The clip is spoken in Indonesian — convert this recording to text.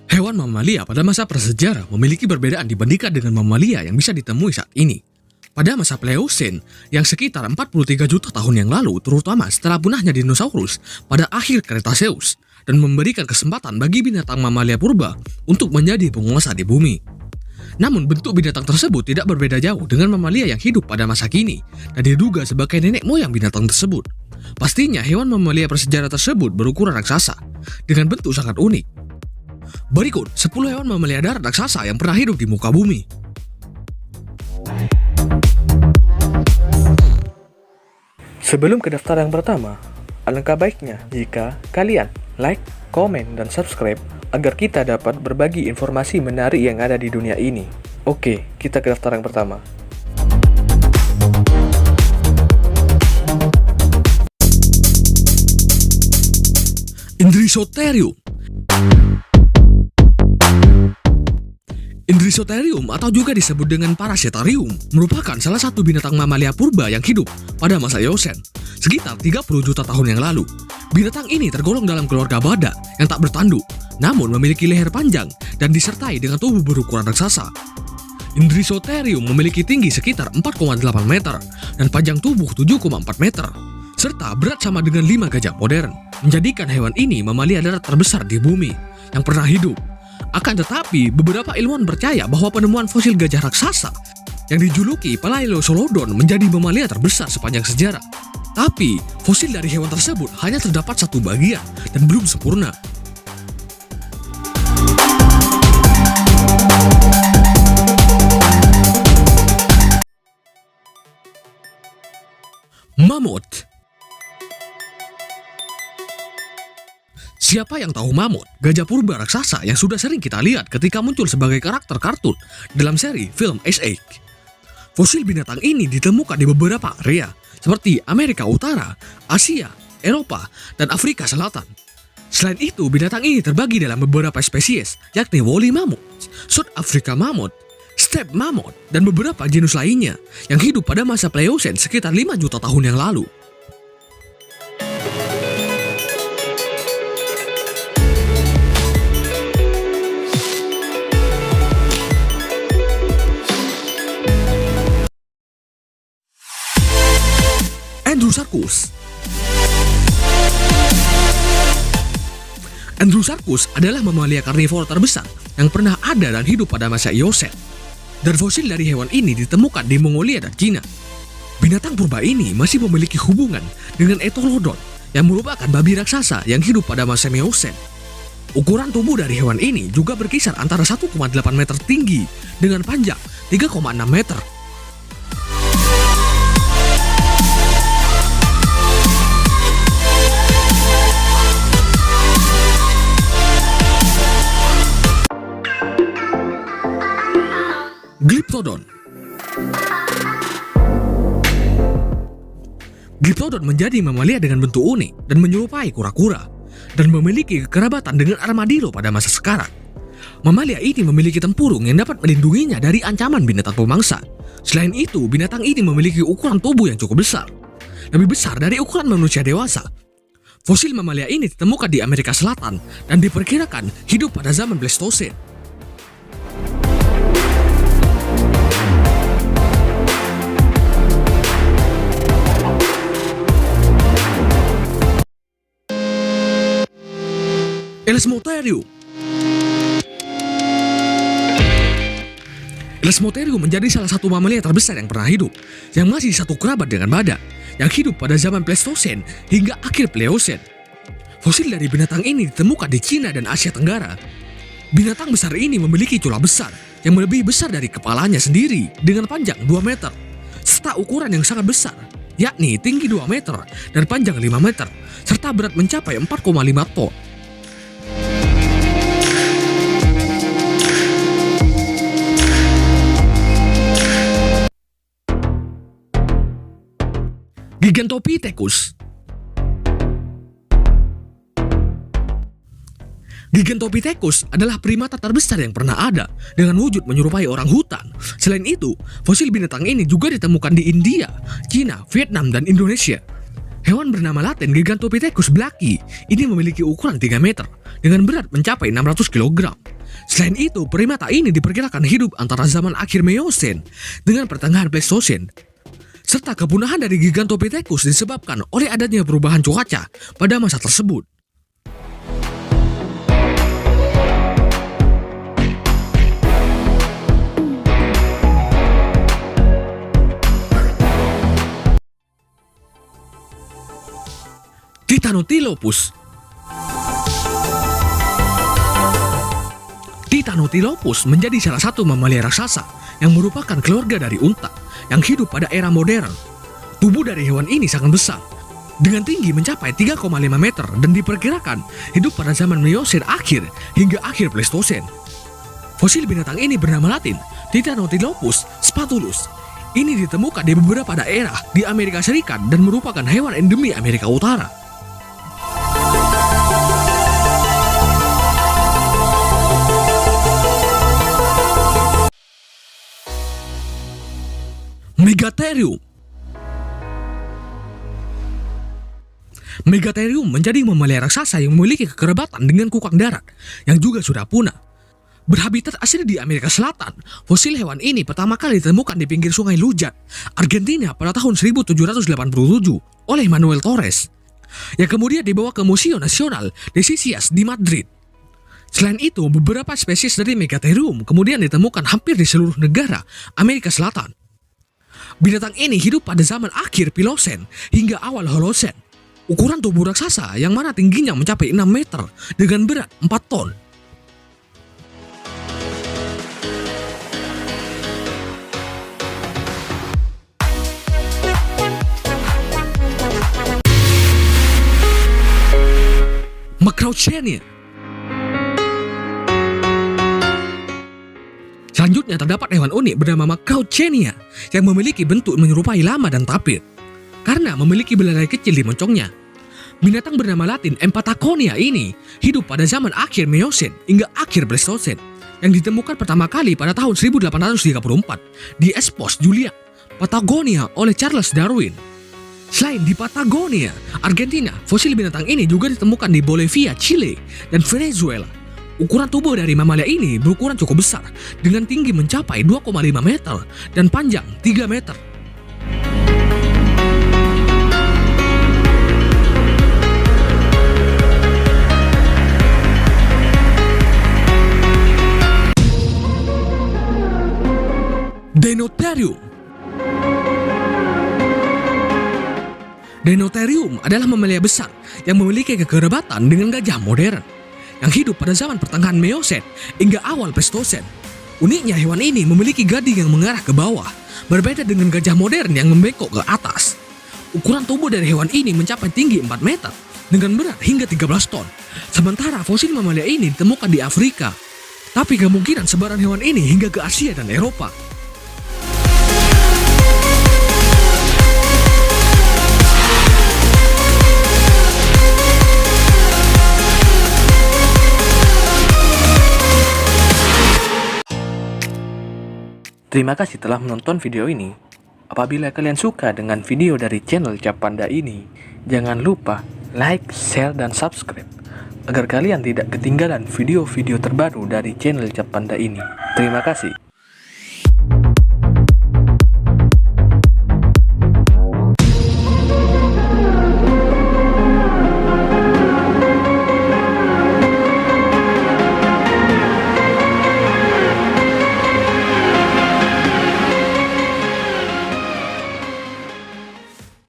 Hewan mamalia pada masa prasejarah memiliki perbedaan dibandingkan dengan mamalia yang bisa ditemui saat ini. Pada masa Pliocene, yang sekitar 43 juta tahun yang lalu, terutama setelah punahnya dinosaurus pada akhir Cretaceous, dan memberikan kesempatan bagi binatang mamalia purba untuk menjadi penguasa di bumi. Namun bentuk binatang tersebut tidak berbeda jauh dengan mamalia yang hidup pada masa kini, dan diduga sebagai nenek moyang binatang tersebut. Pastinya hewan mamalia prasejarah tersebut berukuran raksasa, dengan bentuk sangat unik. Berikut 10 hewan mamalia darat raksasa yang pernah hidup di muka bumi. Sebelum ke daftar yang pertama, alangkah baiknya jika kalian like, komen, dan subscribe agar kita dapat berbagi informasi menarik yang ada di dunia ini. Oke, kita ke daftar yang pertama. Indrisotherium. Indrisotherium atau juga disebut dengan Paracetarium merupakan salah satu binatang mamalia purba yang hidup pada masa Eocene, sekitar 30 juta tahun yang lalu. Binatang ini tergolong dalam keluarga badak yang tak bertanduk, namun memiliki leher panjang dan disertai dengan tubuh berukuran raksasa. Indrisotherium memiliki tinggi sekitar 4,8 meter dan panjang tubuh 7,4 meter, serta berat sama dengan 5 gajah modern, menjadikan hewan ini mamalia darat terbesar di bumi yang pernah hidup. Akan tetapi, beberapa ilmuwan percaya bahwa penemuan fosil gajah raksasa yang dijuluki Palaeosolodon menjadi mamalia terbesar sepanjang sejarah. Tapi, fosil dari hewan tersebut hanya terdapat satu bagian dan belum sempurna. Mamut. Siapa yang tahu mamut, gajah purba raksasa yang sudah sering kita lihat ketika muncul sebagai karakter kartun dalam seri film Ice Age. Fosil binatang ini ditemukan di beberapa area seperti Amerika Utara, Asia, Eropa, dan Afrika Selatan. Selain itu, binatang ini terbagi dalam beberapa spesies, yakni woolly mammoth, South Africa mammoth, steppe mammoth, dan beberapa genus lainnya yang hidup pada masa Pliocene sekitar 5 juta tahun yang lalu. Andrewsarchus. Andrewsarchus adalah mamalia karnivora terbesar yang pernah ada dan hidup pada masa Eocene. Dan fosil dari hewan ini ditemukan di Mongolia dan Cina. Binatang purba ini masih memiliki hubungan dengan Etolodon yang merupakan babi raksasa yang hidup pada masa Miocene. Ukuran tubuh dari hewan ini juga berkisar antara 1,8 meter tinggi dengan panjang 3,6 meter. Glyptodon. Glyptodon menjadi mamalia dengan bentuk unik dan menyerupai kura-kura dan memiliki kekerabatan dengan armadillo pada masa sekarang. Mamalia ini memiliki tempurung yang dapat melindunginya dari ancaman binatang pemangsa. Selain itu, binatang ini memiliki ukuran tubuh yang cukup besar, lebih besar dari ukuran manusia dewasa. Fosil mamalia ini ditemukan di Amerika Selatan dan diperkirakan hidup pada zaman Pleistocene. Elasmotherium. Elasmotherium menjadi salah satu mamalia terbesar yang pernah hidup, yang masih satu kerabat dengan badak, yang hidup pada zaman Pleistocene hingga akhir Pliocene. Fosil dari binatang ini ditemukan di Cina dan Asia Tenggara. Binatang besar ini memiliki tulang besar yang lebih besar dari kepalanya sendiri dengan panjang 2 meter, serta ukuran yang sangat besar, yakni tinggi 2 meter dan panjang 5 meter, serta berat mencapai 4,5 ton. Gigantopithecus. Gigantopithecus adalah primata terbesar yang pernah ada dengan wujud menyerupai orang hutan. Selain itu, fosil binatang ini juga ditemukan di India, Cina, Vietnam, dan Indonesia. Hewan bernama latin Gigantopithecus blacki ini memiliki ukuran 3 meter dengan berat mencapai 600 kg. Selain itu, primata ini diperkirakan hidup antara zaman akhir Miocene dengan pertengahan Pleistosen. Serta kepunahan dari Gigantopithecus disebabkan oleh adanya perubahan cuaca pada masa tersebut. Titanotilopus. Titanotilopus menjadi salah satu mamalia raksasa yang merupakan keluarga dari unta yang hidup pada era modern. Tubuh dari hewan ini sangat besar, dengan tinggi mencapai 3,5 meter dan diperkirakan hidup pada zaman Miocene akhir hingga akhir Pleistosen. Fosil binatang ini bernama latin Titanotilopus spatulus. Ini ditemukan di beberapa daerah di Amerika Serikat dan merupakan hewan endemi Amerika Utara. Megatherium. Megatherium menjadi mamalia raksasa yang memiliki kekerabatan dengan kukang darat yang juga sudah punah. Berhabitat asli di Amerika Selatan, fosil hewan ini pertama kali ditemukan di pinggir sungai Lujat, Argentina pada tahun 1787 oleh Manuel Torres, yang kemudian dibawa ke Museo Nacional de Ciencias di Madrid. Selain itu, beberapa spesies dari Megatherium kemudian ditemukan hampir di seluruh negara Amerika Selatan. Binatang ini hidup pada zaman akhir Pilosen hingga awal Holosen. Ukuran tubuh raksasa yang mana tingginya mencapai 6 meter dengan berat 4 ton. Macrauchenia. Selanjutnya terdapat hewan unik bernama Macrauchenia yang memiliki bentuk menyerupai lama dan tapir karena memiliki belalai kecil di moncongnya. Binatang bernama latin Empataconia ini hidup pada zaman akhir Miocene hingga akhir Pleistosen yang ditemukan pertama kali pada tahun 1834 di Espos Julia, Patagonia oleh Charles Darwin. Selain di Patagonia, Argentina, fosil binatang ini juga ditemukan di Bolivia, Chile, dan Venezuela. Ukuran tubuh dari mamalia ini berukuran cukup besar dengan tinggi mencapai 2,5 meter dan panjang 3 meter. Deinotherium. Deinotherium adalah mamalia besar yang memiliki kekerabatan dengan gajah modern yang hidup pada zaman pertengahan Miocene hingga awal Pleistosen. Uniknya hewan ini memiliki gading yang mengarah ke bawah, berbeda dengan gajah modern yang membengkok ke atas. Ukuran tubuh dari hewan ini mencapai tinggi 4 meter dengan berat hingga 13 ton. Sementara fosil mamalia ini ditemukan di Afrika, tapi kemungkinan sebaran hewan ini hingga ke Asia dan Eropa. Terima kasih telah menonton video ini. Apabila kalian suka dengan video dari channel Cap Panda ini, jangan lupa like, share, dan subscribe agar kalian tidak ketinggalan video-video terbaru dari channel Cap Panda ini. Terima kasih.